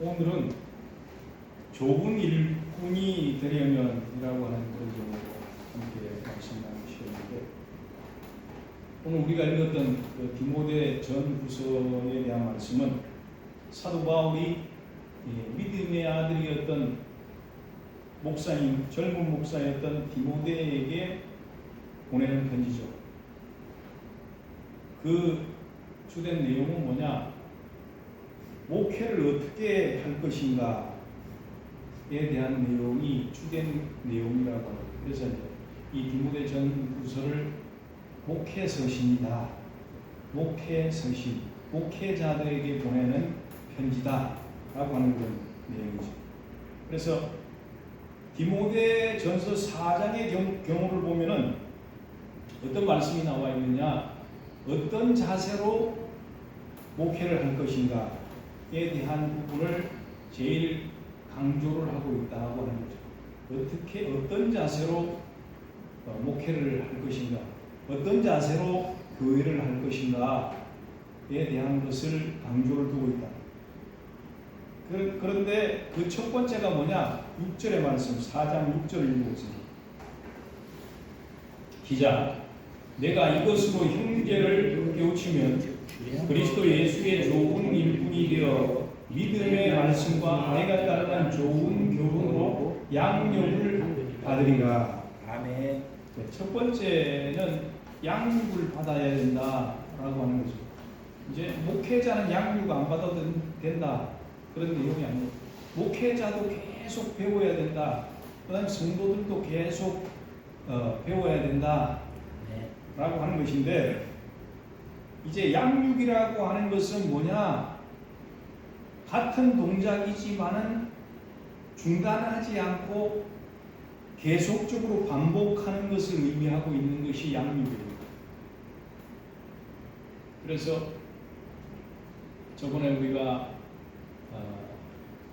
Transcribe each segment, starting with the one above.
오늘은 좋은 일꾼이 되려면이라고 하는 그런 제목으로 함께 말씀 나누시는데, 오늘 우리가 읽었던 그 디모데 전후서에 대한 말씀은 사도 바울이 믿음의 아들이었던 목사님, 젊은 목사였던 디모데에게 보내는 편지죠. 그 주된 내용은 뭐냐? 목회를 어떻게 할 것인가에 대한 내용이 주된 내용이라고 합니다. 그래서 이 디모데 전후서를 목회서신이다, 목회서신, 목회자들에게 보내는 편지다라고 하는 그런 내용이죠. 그래서 디모데 전서 4장의 경우를 보면은 어떤 말씀이 나와 있느냐, 어떤 자세로 목회를 할 것인가에 대한 부분을 제일 강조를 하고 있다고 하는 거죠. 어떤 자세로 목회를 할 것인가, 어떤 자세로 교회를 할 것인가에 대한 것을 강조를 두고 있다. 그런데 그 첫 번째가 뭐냐? 6절의 말씀, 4장 6절을 읽어보세요. 기자, 내가 이것으로 형제를 깨우치면 그리스도 예수의 좋은 일꾼이 되어 믿음의 말씀과 내가 따르는 좋은 교훈으로 양육을 받으리라. 아멘. 첫 번째는 양육을 받아야 된다라고 하는 거죠. 이제 목회자는 양육 안 받아도 된다, 그런 내용이 아니고, 목회자도 계속 배워야 된다. 그다음에 성도들도 계속 배워야 된다 라고 하는 것인데, 이제 양육이라고 하는 것은 뭐냐? 같은 동작이지만은 중단하지 않고 계속적으로 반복하는 것을 의미하고 있는 것이 양육입니다. 그래서 저번에 우리가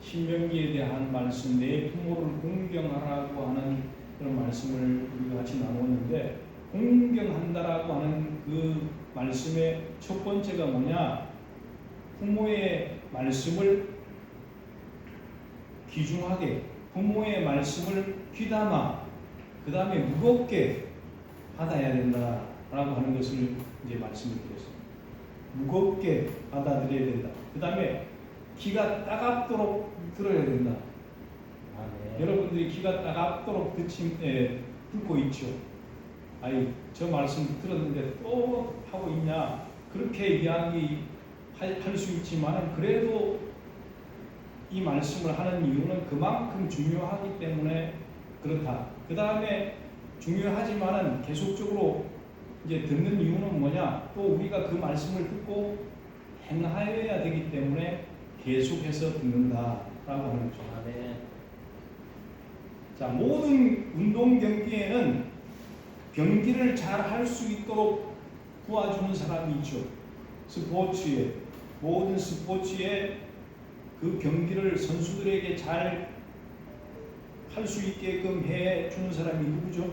신명기에 대한 말씀, 내 부모를 공경하라고 하는 그런 말씀을 우리가 같이 나눴는데, 공경한다라고 하는 그 말씀의 첫 번째가 뭐냐? 부모의 말씀을 귀중하게, 부모의 말씀을 귀담아, 그 다음에 무겁게 받아야 된다라고 하는 것을 이제 말씀을 드렸습니다. 무겁게 받아들여야 된다. 그 다음에 귀가 따갑도록 들어야 된다. 네. 여러분들이 귀가 따갑도록 듣고 있죠. 아니, 저 말씀 들었는데 또 하고 있냐? 그렇게 이야기할 수 있지만, 그래도 이 말씀을 하는 이유는 그만큼 중요하기 때문에 그렇다. 그 다음에 중요하지만은 계속적으로 이제 듣는 이유는 뭐냐? 또 우리가 그 말씀을 듣고 행하여야 되기 때문에 계속해서 듣는다라고 하는 거죠. 네. 자, 모든 운동 경기에는 경기를 잘 할 수 있도록 도와주는 사람이 있죠. 스포츠에, 모든 스포츠에 그 경기를 선수들에게 잘 할 수 있게끔 해주는 사람이 누구죠?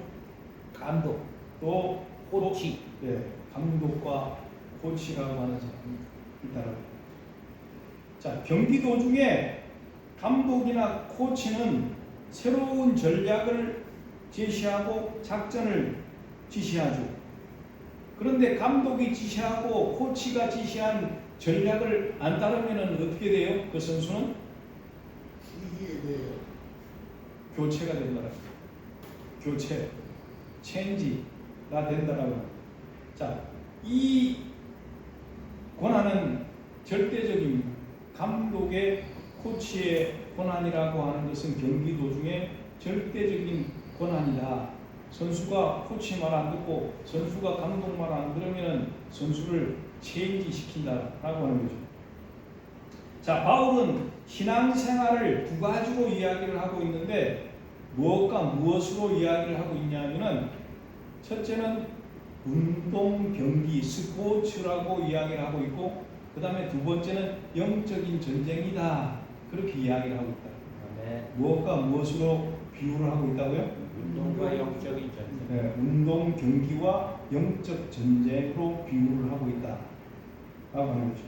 감독, 또 코치. 네, 감독과 코치라고 하는 사람이 있다라고. 자, 경기 도중에 감독이나 코치는 새로운 전략을 제시하고 작전을 지시하죠. 그런데 감독이 지시하고 코치가 지시한 전략을 안 따르면 어떻게 돼요? 그 선수는 교체가 된다라고. 교체, 체인지가 된다라고. 자, 이 권한은 절대적인 감독의, 코치의 권한이라고 하는 것은 경기 도중에 절대적인 권한이다. 선수가 코치 말 안 듣고 선수가 감독 말 안 들으면 선수를 체인지 시킨다라고 하는 거죠. 자, 바울은 신앙생활을 두 가지로 이야기를 하고 있는데, 무엇과 무엇으로 이야기를 하고 있냐면은, 첫째는 운동, 경기, 스포츠라고 이야기를 하고 있고, 그 다음에 두 번째는 영적인 전쟁이다, 그렇게 이야기를 하고 있다. 네. 무엇과 무엇으로 비유를 하고 있다고요? 운동과 영적인 전쟁. 네, 운동, 경기와 영적 전쟁으로 비유를 하고 있다라고 하는 거죠.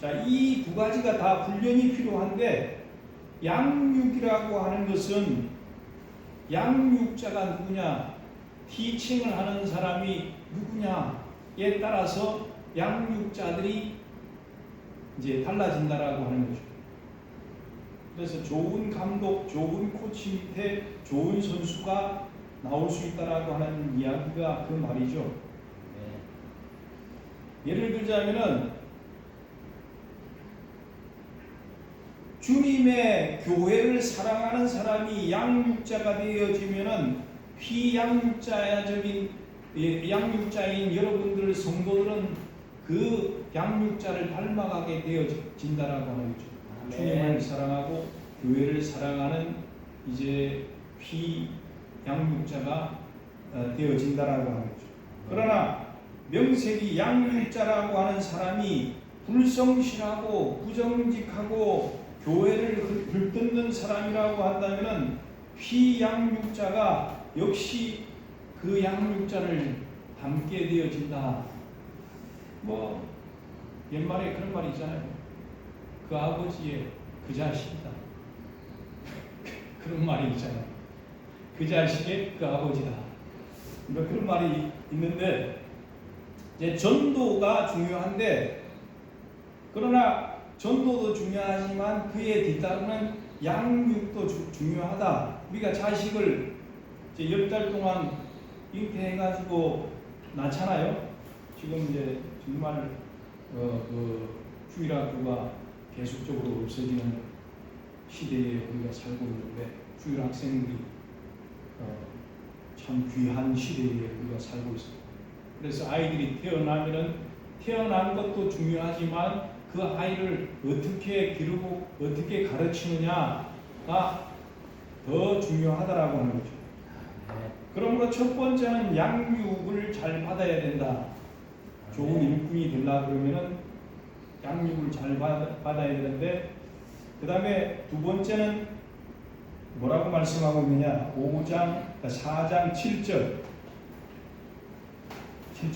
자, 이 두 가지가 다 훈련이 필요한데 양육이라고 하는 것은 양육자가 누구냐, 티칭을 하는 사람이 누구냐에 따라서 양육자들이 이제 달라진다라고 하는 거죠. 그래서 좋은 감독, 좋은 코치 밑에 좋은 선수가 나올 수 있다라고 하는 이야기가 그 말이죠. 예를 들자면은 주님의 교회를 사랑하는 사람이 양육자가 되어지면은 피양육자적인 양육자인 여러분들 성도들은 그 양육자를 닮아가게 되어진다라고 하는 거죠. 주님을 사랑하고 교회를 사랑하는 이제 피양육자가 되어진다라고 하는 거죠. 그러나 명색이 양육자라고 하는 사람이 불성실하고 부정직하고 교회를 들뜯는 사람이라고 한다면은 피양육자가 역시 그 양육자를 닮게 되어진다. 뭐 옛말에 그런 말이 있잖아요. 그 아버지의 그 자식이다. 그런 말이 있잖아요. 그 자식의 그 아버지다. 뭐 그런 말이 있는데 이제 전도가 중요한데, 그러나 전도도 중요하지만 그에 뒤따르는 양육도 중요하다. 우리가 자식을 이제 10달 동안 잉태해가지고 낳잖아요. 지금 이제 정말 그 주일학교가 계속적으로 없어지는 시대에 우리가 살고 있는데, 주일 학생들이 참 귀한 시대에 우리가 살고 있습니다. 그래서 아이들이 태어나면은 태어난 것도 중요하지만 그 아이를 어떻게 기르고 어떻게 가르치느냐가 더 중요하다라고 하는 거죠. 그러므로 첫 번째는 양육을 잘 받아야 된다. 좋은 일꾼이 되려 그러면은 양육을 잘 받아야 되는데, 그 다음에 두 번째는 뭐라고 말씀하고 있느냐? 4장 7절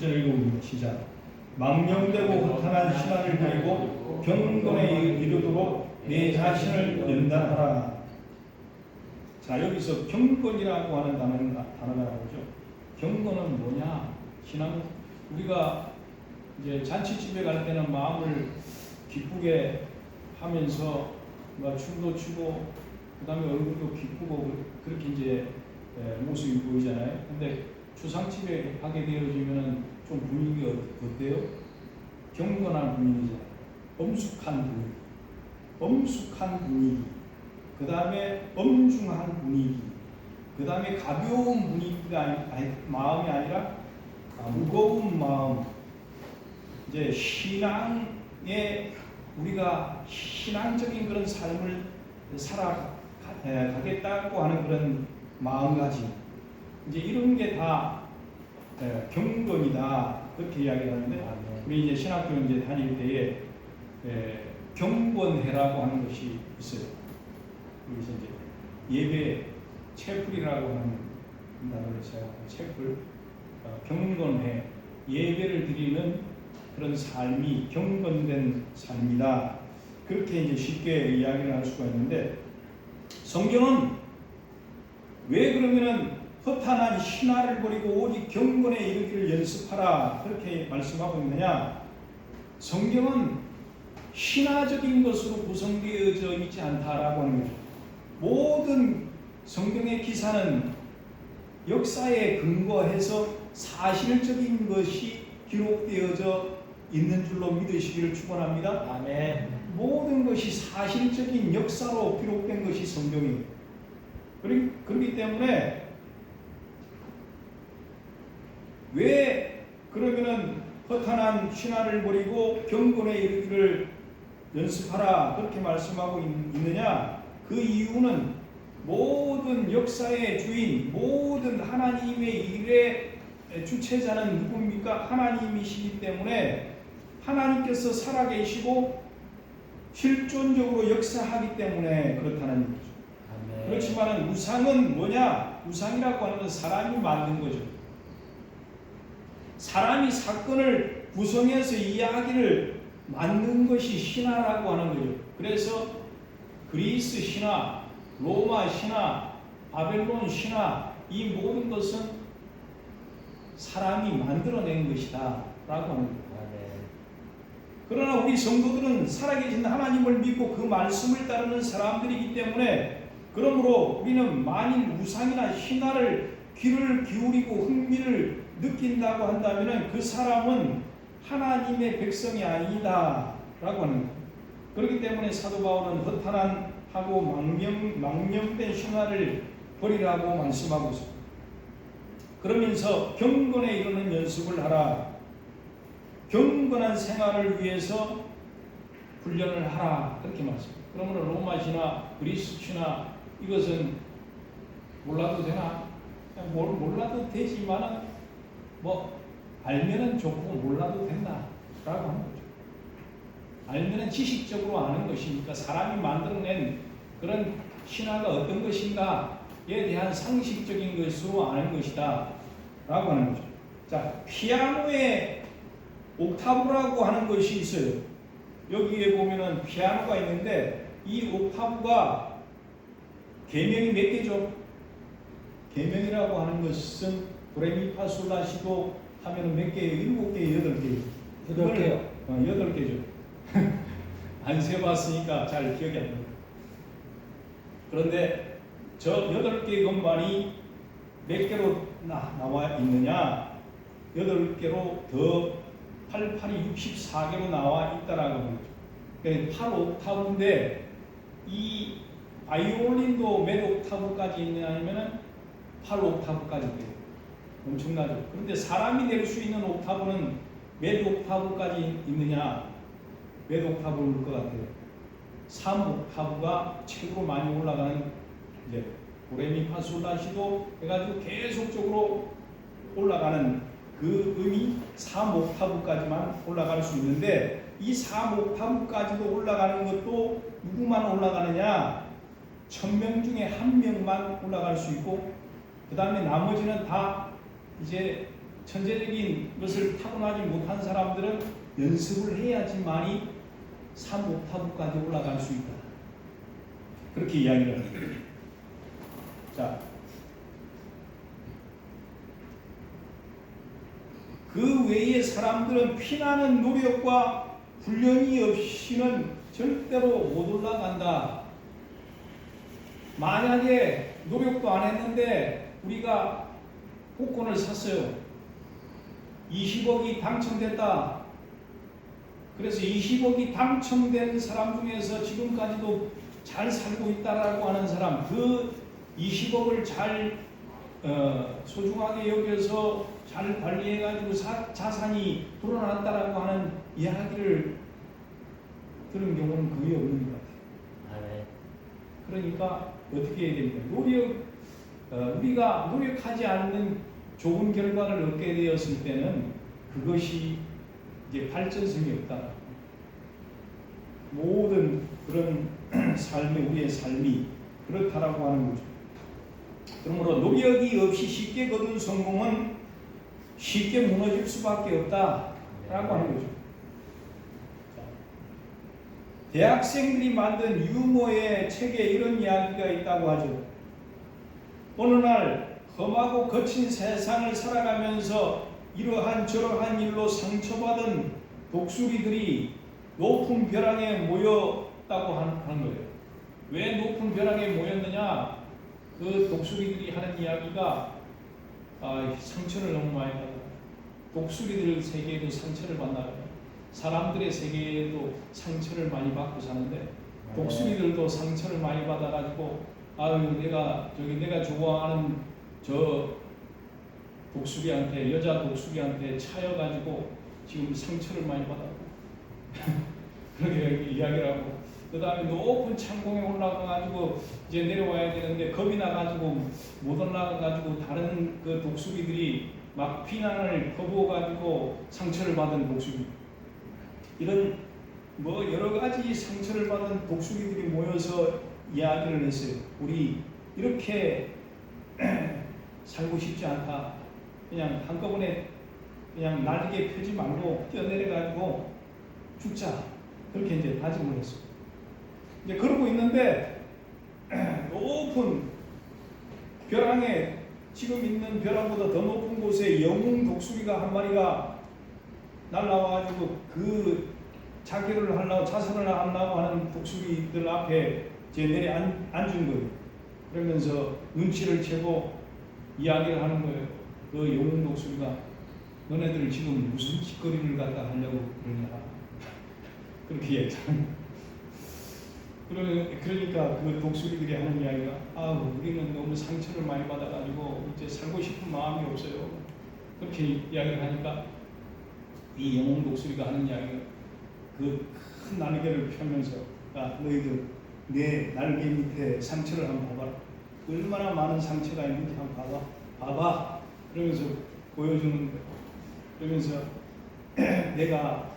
읽어봅니다. 시작. 망령되고 허탄한 신화를 버리고 경건에 이르도록 내 자신을 연단하라. 자, 여기서 경건이라고 하는 단어가 나오죠. 경건은 뭐냐? 신앙, 우리가 이제 잔치집에 갈 때는 마음을 기쁘게 하면서 춤도 추고 그다음에 얼굴도 기쁘고 그렇게 이제 모습이 보이잖아요. 근데 추상집에 가게 되어지면은 좀 분위기가 어때요? 경건한 분위기잖아요. 엄숙한 분위기. 그 다음에 엄중한 분위기. 그 다음에 가벼운 분위기가 마음이 아니라 무거운 마음. 이제 신앙에 우리가 신앙적인 그런 삶을 살아가겠다고 하는 그런 마음가짐. 이제 이런 게 다 경건이다. 그렇게 이야기하는데, 우리 이제 신학교 이제 다닐 때에 경건회라고 하는 것이 있어요. 여기서 이제 예배 채플이라고 하는 단어를 사용하고, 채플 경건회, 예배를 드리는 그런 삶이 경건된 삶이다. 그렇게 이제 쉽게 이야기를 할 수가 있는데, 성경은 왜 그러면은 허탄한 신화를 버리고 오직 경건에 이르기를 연습하라 그렇게 말씀하고 있느냐? 성경은 신화적인 것으로 구성되어져 있지 않다라고 하는 거죠. 모든 성경의 기사는 역사에 근거해서 사실적인 것이 기록되어져 있는 줄로 믿으시기를 축원합니다. 아멘. 모든 것이 사실적인 역사로 기록된 것이 성경이에요. 그렇기 때문에 왜 그러면은 허탄한 신화를 버리고 경건에 이르기를 연습하라 그렇게 말씀하고 있느냐? 그 이유는 모든 역사의 주인, 모든 하나님의 일의 주체자는 누굽니까? 하나님이시기 때문에 하나님께서 살아계시고 실존적으로 역사하기 때문에 그렇다는 얘기죠. 아멘. 그렇지만 우상은 뭐냐? 우상이라고 하는 건 사람이 만든 거죠. 사람이 사건을 구성해서 이야기를 만든 것이 신화라고 하는 거죠. 그래서 그리스 신화, 로마 신화, 바벨론 신화, 이 모든 것은 사람이 만들어낸 것이다 라고 하는 거예요. 그러나 우리 성도들은 살아계신 하나님을 믿고 그 말씀을 따르는 사람들이기 때문에, 그러므로 우리는 만일 우상이나 신화를 귀를 기울이고 흥미를 느낀다고 한다면 그 사람은 하나님의 백성이 아니다 라고 하는 거예요. 그렇기 때문에 사도 바울은 허탄하고 망령된 신화를 버리라고 말씀하고 있습니다. 그러면서 경건에 이르는 연습을 하라. 경건한 생활을 위해서 훈련을 하라. 그렇게 말씀합니다. 그러므로 로마 신화, 그리스 신화 이것은 몰라도 되나? 몰라도 되지만은 알면은 좋고 몰라도 된다 라고 하는 거죠. 알면은 지식적으로 아는 것이니까, 사람이 만들어낸 그런 신화가 어떤 것인가에 대한 상식적인 것으로 아는 것이다 라고 하는 거죠. 자, 피아노의 옥타브라고 하는 것이 있어요. 여기에 보면은 피아노가 있는데 이 옥타브가 계명이 몇 개죠? 계명이라고 하는 것은 도레미파솔라시도 하면은 몇 개예요? 7개, 8개. 8개요. 8개죠. 안 세봤으니까 잘 기억이 안 나요. 그런데 저 8개의 건반이 몇 개로 나와 있느냐? 8개로 더 88이 64개로 나와 있다라고 하는 거죠. 그러니까 8옥타브인데 이 바이올린도 몇 옥타브까지 있느냐면은 8옥타브까지 돼요. 엄청나죠. 그런데 사람이 낼 수 있는 옥타브는 몇 옥타브까지 있느냐? 몇 옥타브일 것 같아요? 3옥타브가 최고로 많이 올라가는, 이제 도레미파솔라시도 해가지고 계속적으로 올라가는 그 음이 3옥타브까지만 올라갈 수 있는데, 이 3옥타브까지도 올라가는 것도 누구만 올라가느냐? 1000명 중에 1명만 올라갈 수 있고, 그 다음에 나머지는 다 이제 천재적인 것을 타고나지 못한 사람들은 연습을 해야지만이 3옥타브까지 올라갈 수 있다. 그렇게 이야기를 합니다. 자, 그 외의 사람들은 피나는 노력과 훈련이 없이는 절대로 못 올라간다. 만약에 노력도 안 했는데 우리가 복권을 샀어요. 20억이 당첨됐다. 그래서 20억이 당첨된 사람 중에서 지금까지도 잘 살고 있다라고 하는 사람, 그 20억을 잘 소중하게 여겨서 잘 관리해가지고 자산이 불어났다라고 하는 이야기를 들은 경우는 거의 없는 것 같아요. 네. 그러니까 어떻게 해야 됩니까? 우리가 노력하지 않는 좋은 결과를 얻게 되었을 때는 그것이 이제 발전성이 없다. 모든 그런 우리의 삶이 그렇다라고 하는 거죠. 그러므로 노력이 없이 쉽게 거둔 성공은 쉽게 무너질 수밖에 없다라고 하는 거죠. 대학생들이 만든 유머의 책에 이런 이야기가 있다고 하죠. 어느 날 험하고 거친 세상을 살아가면서 이러한 저러한 일로 상처받은 독수리들이 높은 벼랑에 모였다고 하는 거예요. 왜 높은 벼랑에 모였느냐? 그 독수리들이 하는 이야기가 상처를 너무 많이 받아. 독수리들 세계에도 상처를 받나요? 사람들의 세계에도 상처를 많이 받고 사는데 독수리들도 상처를 많이 받아가지고 내가 좋아하는 저 독수리한테, 여자 독수리한테 차여가지고 지금 상처를 많이 받았고 그렇게 이야기를 하고, 그 다음에 높은 창공에 올라가가지고 이제 내려와야 되는데 겁이 나가지고 못 올라가가지고 다른 그 독수리들이 막 피난을 퍼부어가지고 상처를 받은 독수리, 이런 여러 가지 상처를 받은 독수리들이 모여서 이야기를 했어요. 우리 이렇게 살고 싶지 않다. 그냥 한꺼번에 그냥 날개 펴지 말고 뛰어내려가지고 죽자. 그렇게 이제 다짐을 했어요. 이제 그러고 있는데 높은 벼랑에 지금 있는 벼랑보다 더 높은 곳에 영웅 독수리가 한 마리가 날라와가지고 그 자기를 하려고 자살을 하려고 하는 독수리들 앞에 제 내려 앉은 거예요. 그러면서 눈치를 채고 이야기를 하는 거예요. 그 영웅 독수리가 너네들 지금 무슨 짓거리를 갖다 하려고 그러냐. 그렇게 얘기하는. 그러니까 그 독수리들이 하는 이야기가 우리는 너무 상처를 많이 받아가지고 이제 살고 싶은 마음이 없어요. 그렇게 이야기를 하니까 이 영웅 독수리가 하는 이야기가 그 큰 날개를 펴면서 너희들 내 날개 밑에 상처를 한번 봐봐라. 얼마나 많은 상처가 있는지 한번 봐봐. 그러면서 보여주는 거예요. 그러면서 내가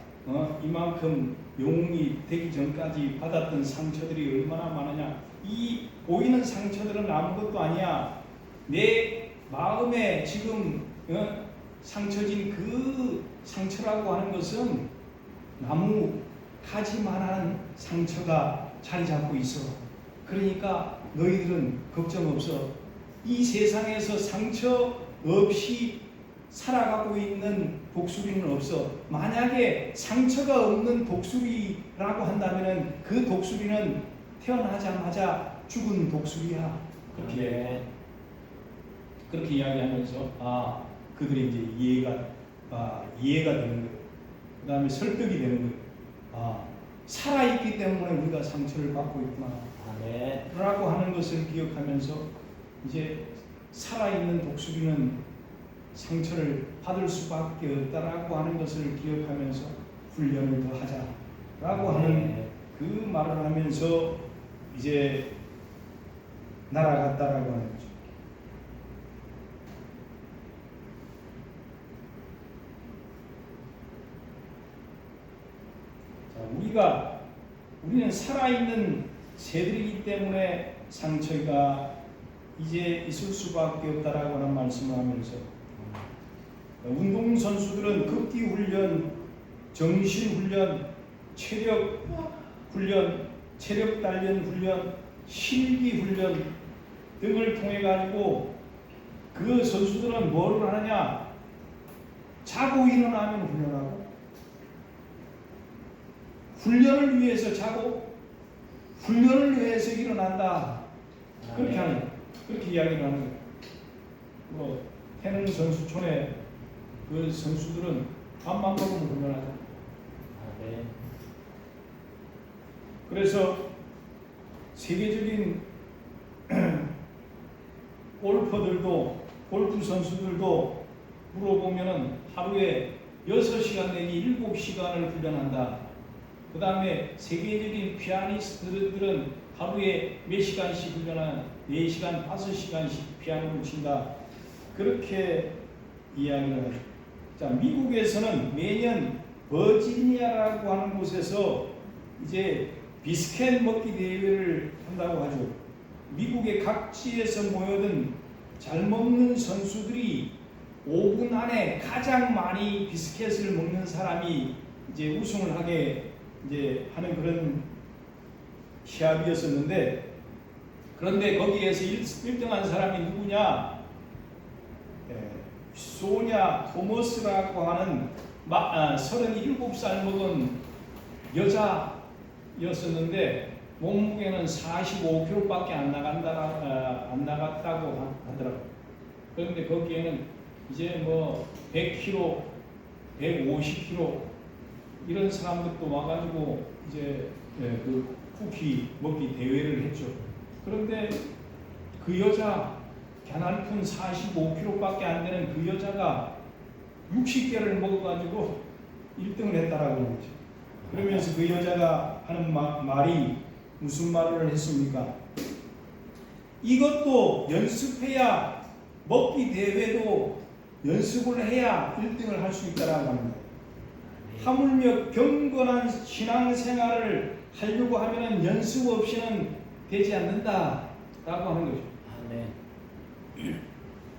이만큼 영웅이 되기 전까지 받았던 상처들이 얼마나 많으냐. 이 보이는 상처들은 아무것도 아니야. 내 마음에 지금 상처진 그 상처라고 하는 것은 나무 가지만한 상처가 자리 잡고 있어. 그러니까 너희들은 걱정 없어. 이 세상에서 상처 없이 살아가고 있는 독수리는 없어. 만약에 상처가 없는 독수리라고 한다면 그 독수리는 태어나자마자 죽은 독수리야. 그렇게 이야기하면서 그들이 이제 이해가 되는 거예요. 그 다음에 설득이 되는 거예요. 살아있기 때문에 우리가 상처를 받고 있구나. 라고 하는 것을 기억하면서 이제 살아있는 독수리는 상처를 받을 수밖에 없다라고 하는 것을 기억하면서 훈련을 더 하자라고 하는 그 말을 하면서 이제 날아갔다라고 하는 거죠. 우리는 살아있는 새들이기 때문에 상처가 이제 있을 수밖에 없다라고 하는 말씀을 하면서 운동선수들은 급기훈련, 정신훈련, 체력훈련, 체력단련 훈련, 실기훈련 등을 통해 가지고 그 선수들은 뭐를 하느냐? 자고 일어나면 훈련하고 훈련을 위해서 자고 훈련을 위해서 일어난다. 그렇게 이야기를 하는 거예요. 태릉 선수촌에 그 선수들은 밥만 먹으면 훈련하죠. 그래서 세계적인 골프 선수들도 물어보면은 하루에 6시간 내지 7시간을 훈련한다. 그 다음에 세계적인 피아니스트들은 하루에 몇 시간씩 훈련한 4시간, 5시간씩 피아노를 친다. 그렇게 이야기를 하죠. 자, 미국에서는 매년 버지니아라고 하는 곳에서 이제 비스켓 먹기 대회를 한다고 하죠. 미국의 각지에서 모여든 잘 먹는 선수들이 5분 안에 가장 많이 비스켓을 먹는 사람이 이제 우승을 하게 이제 하는 그런 시합이었었는데, 그런데 거기에서 1등한 사람이 누구냐? 소냐 토머스라고 하는 37살 먹은 여자였었는데 몸무게는 45kg밖에 안 나갔다고 하더라고요. 그런데 거기에는 이제 뭐 100kg, 150kg 이런 사람들도 와가지고 이제 그 쿠키 먹기 대회를 했죠. 그런데 그 여자 가난픈 45kg밖에 안 되는 그 여자가 60개를 먹어가지고 1등을 했다라고 그러죠. 그러면서 그 여자가 하는 말이 무슨 말을 했습니까? 이것도 연습해야, 먹기 대회도 연습을 해야 1등을 할 수 있다라고 합니다. 하물며 경건한 신앙생활을 하려고 하면 연습 없이는 되지 않는다라고 하는 거죠.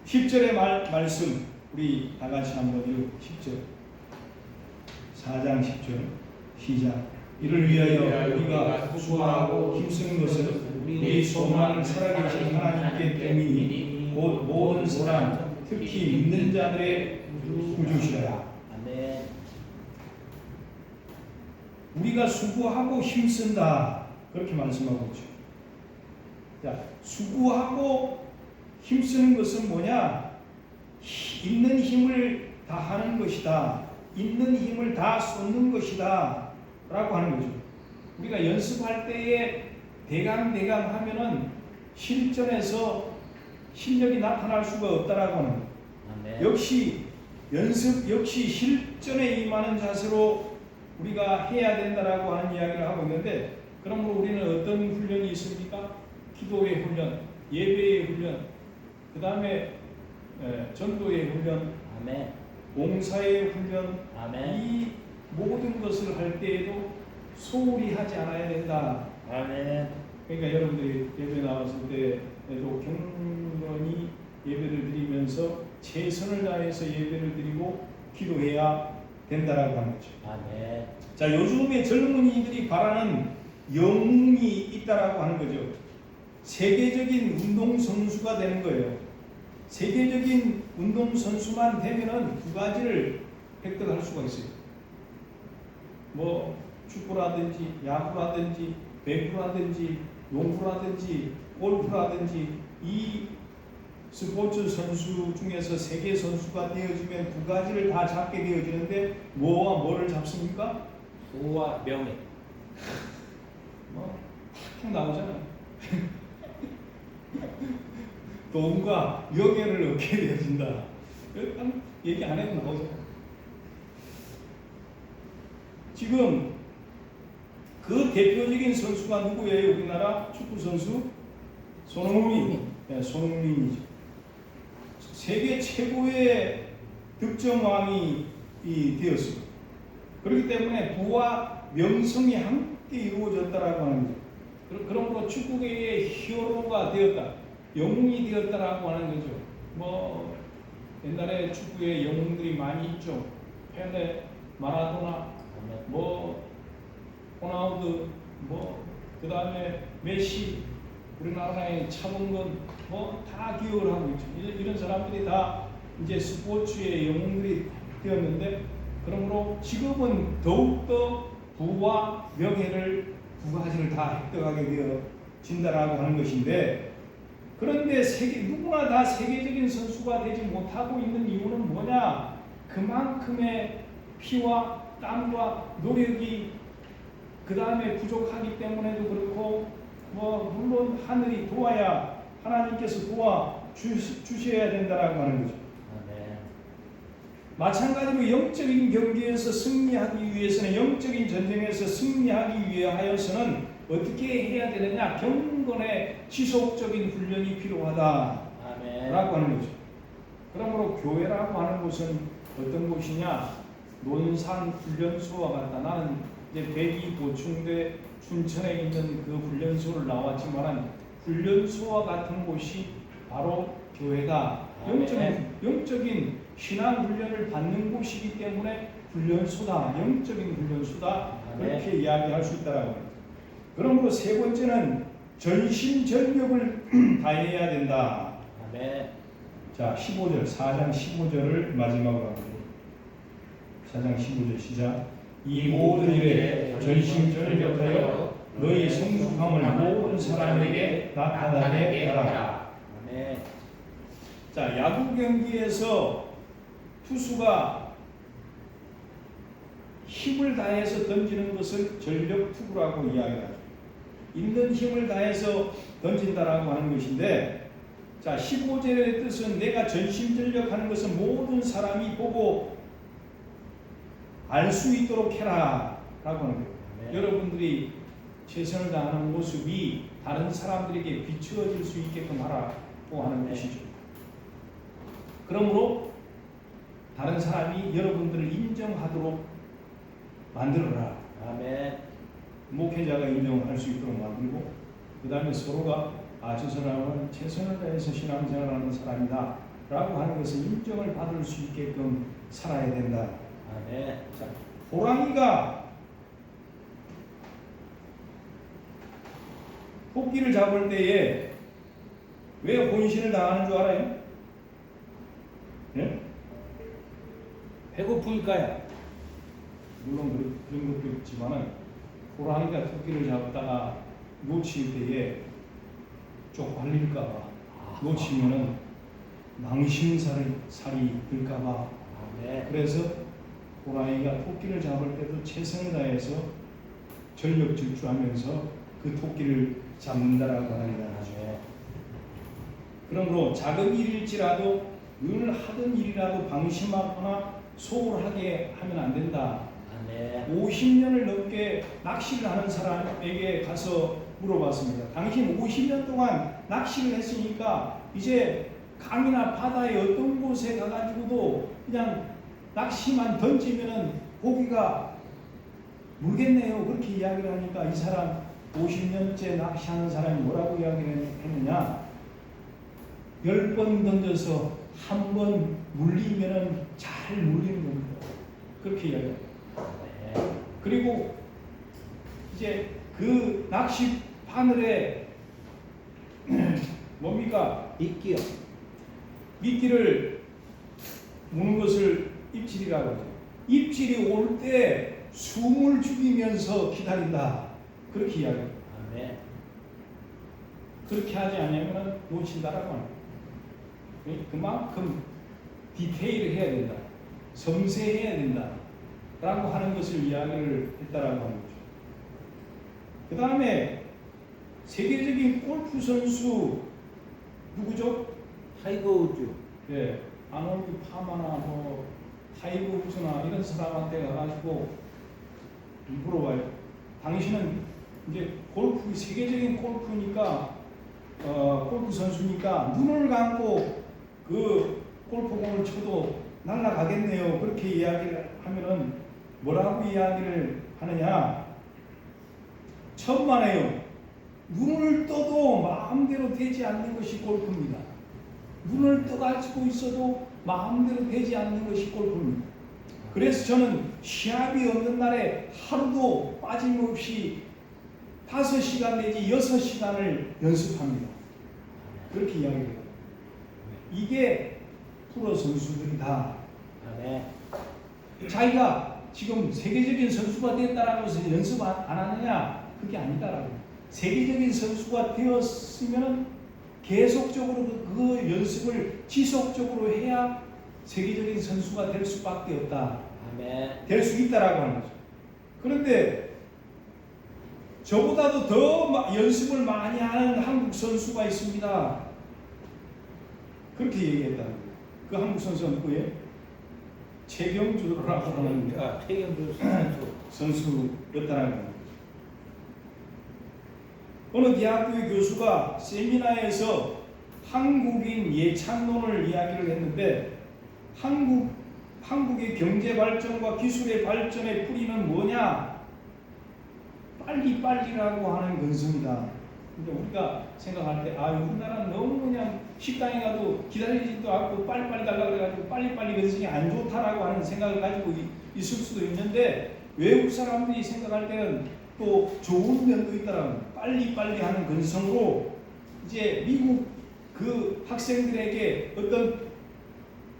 10절의 말씀 우리 다 같이 한번 읽어. 10절 4장 10절 시작. 이를 위하여 우리가 수고하고 힘쓰는 것은 우리 소망을 살아계신 하나님께 때문이니 곧 모든 사람 특히 믿는 자들의 구주시라. 아멘. 우리가 수고하고 힘쓴다 그렇게 말씀하고 있죠. 자, 수고하고 힘쓰는 것은 뭐냐? 있는 힘을 다하는 것이다. 있는 힘을 다 쏟는 것이다 라고 하는 거죠. 우리가 연습할 때에 대강 하면은 실전에서 실력이 나타날 수가 없다라고 하는 거예요. 아멘. 역시 연습 역시 실전에 임하는 자세로 우리가 해야 된다라고 하는 이야기를 하고 있는데, 그러므로 우리는 어떤 훈련이 있습니까? 기도의 훈련, 예배의 훈련, 그 다음에 전도의 훈련, 아멘. 봉사의 훈련, 아멘. 이 모든 것을 할 때에도 소홀히 하지 않아야 된다. 아멘. 그러니까 여러분들이 예배 나왔을 때에도 경건히 예배를 드리면서 최선을 다해서 예배를 드리고 기도해야 된다라고 하는 거죠. 아멘. 자, 요즘에 젊은이들이 바라는 영웅이 있다라고 하는 거죠. 세계적인 운동 선수가 되는 거예요. 세계적인 운동 선수만 되면은 두 가지를 획득할 수가 있어요. 뭐 축구라든지 야구라든지 배구라든지 농구라든지 골프라든지 이 스포츠 선수 중에서 세계 선수가 되어지면 두 가지를 다 잡게 되어지는데 뭐와 뭐를 잡습니까? 수와 명예. 탁 나오잖아요. 돈과 명예를 얻게 되어진다. 일단 얘기 안 해도 나오잖아요. 지금 그 대표적인 선수가 누구예요? 우리나라 축구 선수 손흥민. 네, 손흥민이죠. 세계 최고의 득점왕이 되었어요. 그렇기 때문에 부와 명성이 함께 이루어졌다라고 하는 거죠. 그러므로 축구계의 히어로가 되었다, 영웅이 되었다라고 하는 거죠. 뭐 옛날에 축구에 영웅들이 많이 있죠. 펠레, 마라도나, 뭐 호나우두, 뭐 그 다음에 메시, 우리나라의 차범근, 뭐 다 기억을 하고 있죠. 이런 사람들이 다 이제 스포츠의 영웅들이 되었는데, 그러므로 지금은 더욱더 부와 명예를 두 가지를 다 획득하게 되어진다라고 하는 것인데, 그런데 누구나 다 세계적인 선수가 되지 못하고 있는 이유는 뭐냐? 그만큼의 피와 땀과 노력이 그 다음에 부족하기 때문에도 그렇고, 뭐 물론 하늘이 도와야, 하나님께서 도와주셔야 된다라고 하는 거죠. 아멘. 마찬가지로 영적인 경기에서 승리하기 위해서는, 영적인 전쟁에서 승리하기 위하여서는 어떻게 해야 되느냐? 경건의 지속적인 훈련이 필요하다라고 아멘. 하는 거죠. 그러므로 교회라고 하는 곳은 어떤 곳이냐? 논산 훈련소와 같다. 나는 이제 백이 보충대 춘천에 있는 그 훈련소를 나왔지만, 훈련소와 같은 곳이 바로 교회다. 영적인 신앙 훈련을 받는 곳이기 때문에 훈련소다, 영적인 훈련소다, 그렇게 이야기할 수 있다라고 합니다. 그러므로 세 번째는 전심전력을 다해야 된다. 아멘. 자, 15절, 4장 15절을 마지막으로 합니다. 4장 15절 시작. 이 모든 일에 전심전력하여 너희 성숙함을 모든 사람에게 나타나게 하라. 아멘. 자, 야구 경기에서 투수가 힘을 다해서 던지는 것을 전력투구라고 이야기하죠. 있는 힘을 다해서 던진다라고 하는 것인데, 자, 15절의 뜻은 내가 전심전력하는 것은 모든 사람이 보고 알 수 있도록 해라 라고 하는 거예요. 네. 여러분들이 최선을 다하는 모습이 다른 사람들에게 비추어질 수 있게끔 하라고 하는 것이죠. 그러므로 다른 사람이 여러분들을 인정하도록 만들어라. 아멘. 목회자가 인정할 수 있도록 만들고, 그 다음에 서로가 저 사람은 최선을 다해서 신앙생활하는 사람이다 라고 하는 것을 인정을 받을 수 있게끔 살아야 된다. 아멘. 자, 호랑이가 토끼를 잡을 때에 왜 혼신을 당하는 줄 알아요? 예? 배고프니까요. 물론 그런 것도 있지만은 호랑이가 토끼를 잡다가 놓칠 때에 쪽팔릴까봐 놓치면은 망신살이 들까봐 네. 그래서 호랑이가 토끼를 잡을 때도 최선을 다해서 전력 질주하면서 그 토끼를 잡는다라고 하니까 네. 그러므로 작은 일일지라도 늘 하던 일이라도 방심하거나 소홀하게 하면 안 된다. 네. 50년을 넘게 낚시를 하는 사람에게 가서 물어봤습니다. 당신 50년 동안 낚시를 했으니까 이제 강이나 바다의 어떤 곳에 가가지고도 그냥 낚시만 던지면은 고기가 물겠네요. 그렇게 이야기를 하니까 이 사람 50년째 낚시하는 사람이 뭐라고 이야기를 했느냐? 10번 던져서 한 번 물리면은 잘 물리는 겁니다. 그렇게 이야기해요. 네. 그리고 이제 그 낚시 바늘에 뭡니까? 미끼요. 미끼를 무는 것을 입질이라고 하죠. 입질이 올 때 숨을 죽이면서 기다린다. 그렇게 이야기해요. 네. 그렇게 하지 않으면 놓친다라고 합니다. 그만큼 디테일을 해야 된다. 섬세해야 된다. 라고 하는 것을 이야기를 했다라고 하는 거죠. 그 다음에 세계적인 골프 선수 누구죠? 타이거 우즈. 예, 아놀드 파마나 뭐 타이거 우즈나 이런 사람한테 가가지고 물어봐요. 당신은 이제 골프 세계적인 골프니까 골프 선수니까 눈을 감고 그 골프공을 쳐도 날아가겠네요. 그렇게 이야기를 하면은 뭐라고 이야기를 하느냐? 천만에요. 눈을 떠도 마음대로 되지 않는 것이 골프입니다. 눈을 떠가지고 있어도 마음대로 되지 않는 것이 골프입니다. 그래서 저는 시합이 없는 날에 하루도 빠짐없이 5시간 내지 6시간을 연습합니다. 그렇게 이야기해요. 이게 프로 선수들이다. 네. 자기가 지금 세계적인 선수가 됐다라고 해서 연습 안 하느냐? 그게 아니다라고. 세계적인 선수가 되었으면 계속적으로 그 연습을 지속적으로 해야 세계적인 선수가 될 수밖에 없다. 네. 될 수 있다라고 하는 거죠. 그런데 저보다도 더 연습을 많이 하는 한국 선수가 있습니다. 그렇게 얘기했다는 거예요. 그 한국 선수는 누구예요? 최경주라고 하는 최경주 선수였다는 거예요. 어느 대학교의 교수가 세미나에서 한국인 예찬론을 이야기를 했는데 한국의 경제 발전과 기술의 발전의 뿌리는 뭐냐? 빨리빨리라고 하는 근성이다. 근데 우리가 생각할 때 우리나라는 너무 그냥 식당에 가도 기다리지도 않고 빨리빨리 달라고 그래가지고 빨리빨리 근성이 안 좋다라고 하는 생각을 가지고 있을 수도 있는데 외국 사람들이 생각할 때는 또 좋은 면도 있다라고 빨리빨리 하는 근성으로 이제 미국 그 학생들에게 어떤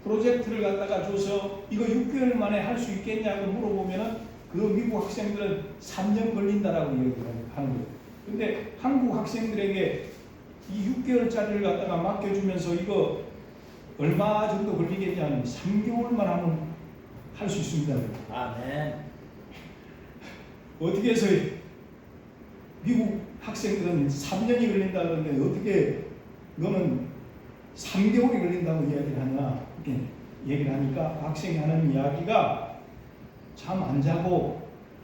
프로젝트를 갖다가 줘서 이거 6개월 만에 할 수 있겠냐고 물어보면은 그 미국 학생들은 3년 걸린다라고 얘기를 하는 거예요. 근데 한국 학생들에게 이 6개월짜리를 갖다가 맡겨주면서 이거 얼마 정도 걸리겠냐면 3개월만 하면 할 수 있습니다. 네. 어떻게 해서 미국 학생들은 3년이 걸린다 그러는데 어떻게 너는 3개월이 걸린다고 이야기를 하냐 이렇게 얘기를 하니까 학생이 하는 이야기가 잠 안 자고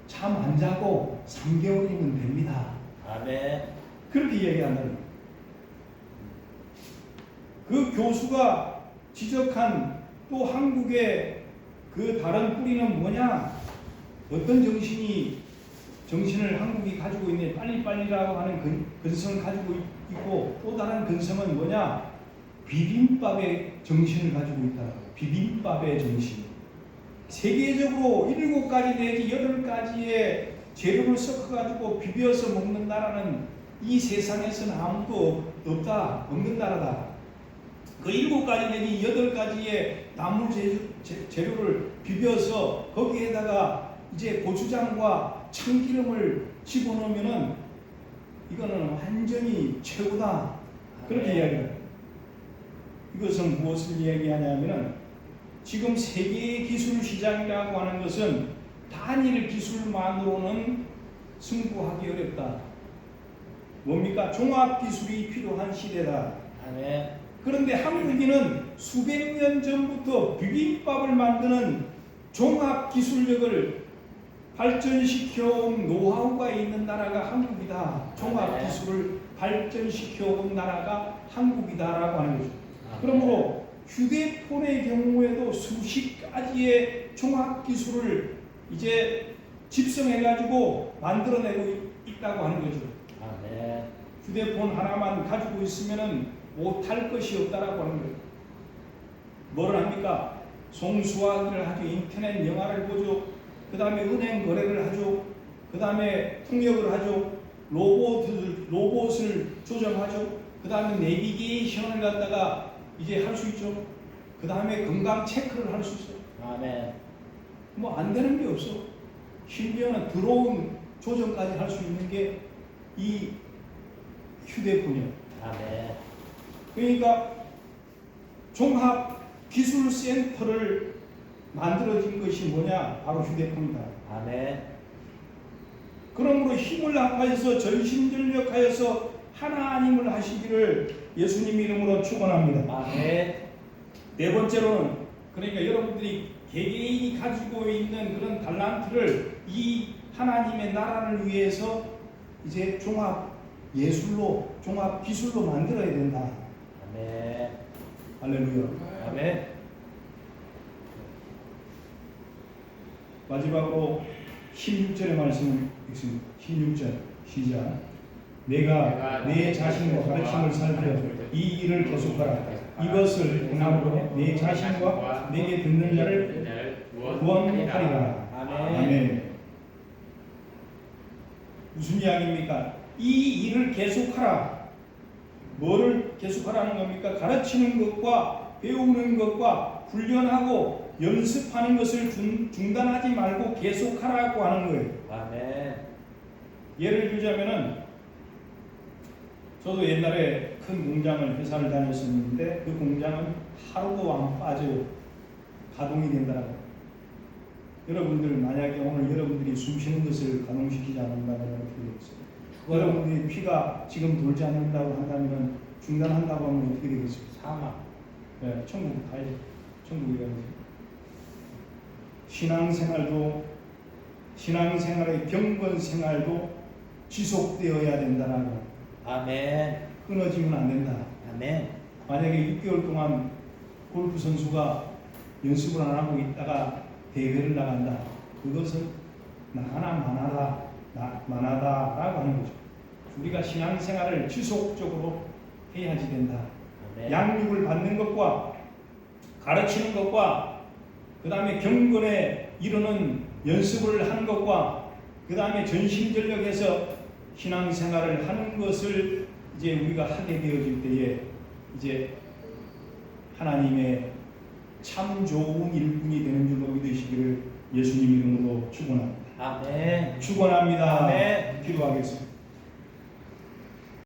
3개월이면 됩니다. 네. 그렇게 이야기한다는 거예요. 그 교수가 지적한 또 한국의 그 다른 뿌리는 뭐냐? 어떤 정신을 한국이 가지고 있는 빨리빨리라고 하는 근성을 가지고 있고 또 다른 근성은 뭐냐? 비빔밥의 정신을 가지고 있다. 비빔밥의 정신. 세계적으로 7가지 내지 8가지의 재료를 섞어가지고 비벼서 먹는 나라는 이 세상에서는 아무도 없다, 없는 나라다. 그 7가지 내지 8가지의 나물 재료를 비벼서 거기에다가 이제 고추장과 참기름을 집어넣으면은 이거는 완전히 최고다. 그렇게 이야기해요. 이것은 무엇을 이야기하냐면은 지금 세계의 기술 시장이라고 하는 것은 단일 기술만으로는 승부하기 어렵다. 뭡니까? 종합 기술이 필요한 시대다. 아멘. 그런데 한국인은 수백 년 전부터 비빔밥을 만드는 종합 기술력을 발전시켜온 노하우가 있는 나라가 한국이다. 종합 기술을 발전시켜온 나라가 한국이다라고 하는 거죠. 그러므로 휴대폰의 경우에도 수십 가지의 종합 기술을 이제 집성해가지고 만들어내고 있다고 하는 거죠. 아멘. 휴대폰 하나만 가지고 있으면은 못할 것이 없다라고 하는 거예요. 뭐를 합니까? 송수화기를 하죠. 인터넷 영화를 보죠. 그 다음에 은행 거래를 하죠. 그 다음에 통역을 하죠. 로봇을 조정하죠. 그 다음에 내비게이션을 갖다가 이제 할 수 있죠. 그 다음에 건강 체크를 할 수 있어요. 아멘. 뭐 안 되는 게 없어. 심지어는 드론 조정까지 할 수 있는 게 이 휴대폰이에요. 아멘. 그러니까 종합기술센터를 만들어진 것이 뭐냐? 바로 휴대폰이다. 아멘. 그러므로 힘을 합하여서 전심전력하여서 하나님을 하시기를 예수님 이름으로 축원합니다. 아멘. 네 번째로는 그러니까 여러분들이 개개인이 가지고 있는 그런 달란트를 이 하나님의 나라를 위해서 이제 종합 예술로 종합 기술로 만들어야 된다. 아멘. 할렐루야. 아멘. 마지막으로 16절의 말씀을 읽습니다. 16절 시작. 내가 내 자신과 가르침을 살펴 이 일을 계속하라. 이것을 행함으로 내 자신과 내게 듣는 자를 구원하리라. 아멘. 무슨 이야기입니까? 이 일을 계속하라. 뭐를 계속하라는 겁니까? 가르치는 것과 배우는 것과 훈련하고 연습하는 것을 중단하지 말고 계속하라고 하는 거예요. 아멘. 예를 들자면은 저도 옛날에 큰 공장을 회사를 다녔었는데 그 공장은 하루도 안 빠져요. 가동이 된다라고. 여러분들 만약에 오늘 여러분들이 숨쉬는 것을 가동시키지 않는다면 어떻게 되겠어요? 여러분들의 피가 지금 돌지 않는다고 한다면 중단한다고 하면 어떻게 되겠어요? 사막. 네, 천국 가야죠. 천국에 가야죠. 신앙생활의 경건 생활도 지속되어야 된다라고. 아멘. 끊어지면 안 된다. 아멘. 만약에 6개월 동안 골프 선수가 연습을 안 하고 있다가 대회를 나간다. 그것은 만하다라고 하는 거죠. 우리가 신앙생활을 지속적으로 해야지 된다. 아멘. 양육을 받는 것과 가르치는 것과 그 다음에 경건에 이르는 연습을 하는 것과 그 다음에 전심전력해서 신앙생활을 하는 것을 이제 우리가 하게 되어질 때에 이제 하나님의 참 좋은 일꾼이 되는 줄로 믿으시기를 예수님 이름으로 축원합니다. 아멘. 축원합니다. 아멘. 기도하겠습니다.